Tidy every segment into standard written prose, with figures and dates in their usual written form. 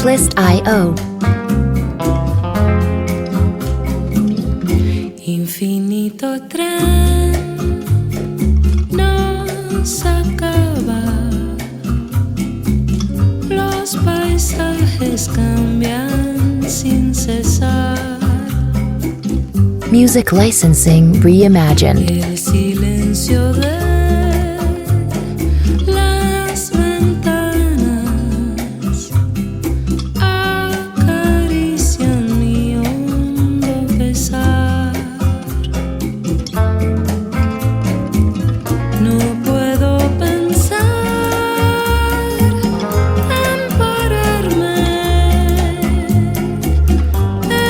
Artlist.io. Infinito tren nos acaba, los paisajes cambian sin cesar. Music licensing reimagined. El silencio de las ventanas acarician mi hondo pesar. No puedo pensar en pararme.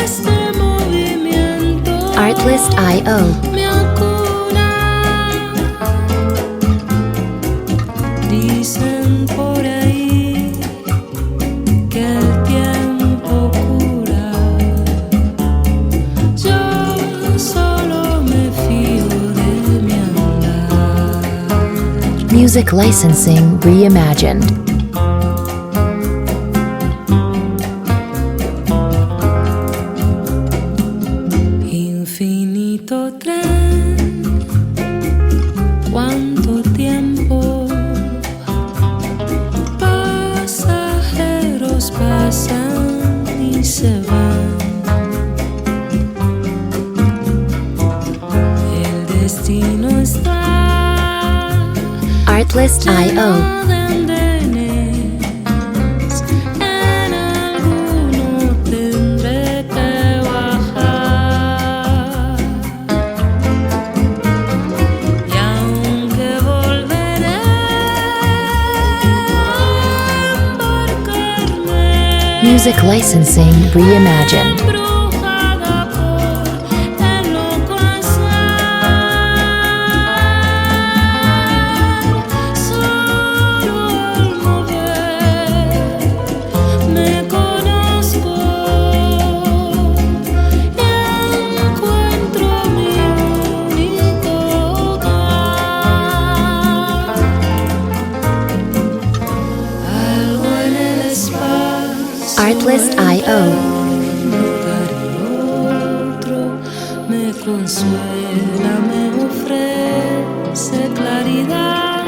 Este movimiento Artlist.io. me acuna. Dicen por ahí que el tiempo cura. Yo solo me fío de mi andar. Music licensing reimagined. Infinito tren, cuánto tiempo, pasajeros pasan y se van. El destino está Artlist.io. lleno de andenes, en alguno tendré que bajar. Y aunque volveré a embarcarme, Music licensing reimagined. embrujada por el loco azar, solo al mover me conozco y encuentro mi único hogar. Algo en el espacio, Artlist.io. un lugar y otro me consuela, me ofrece claridad.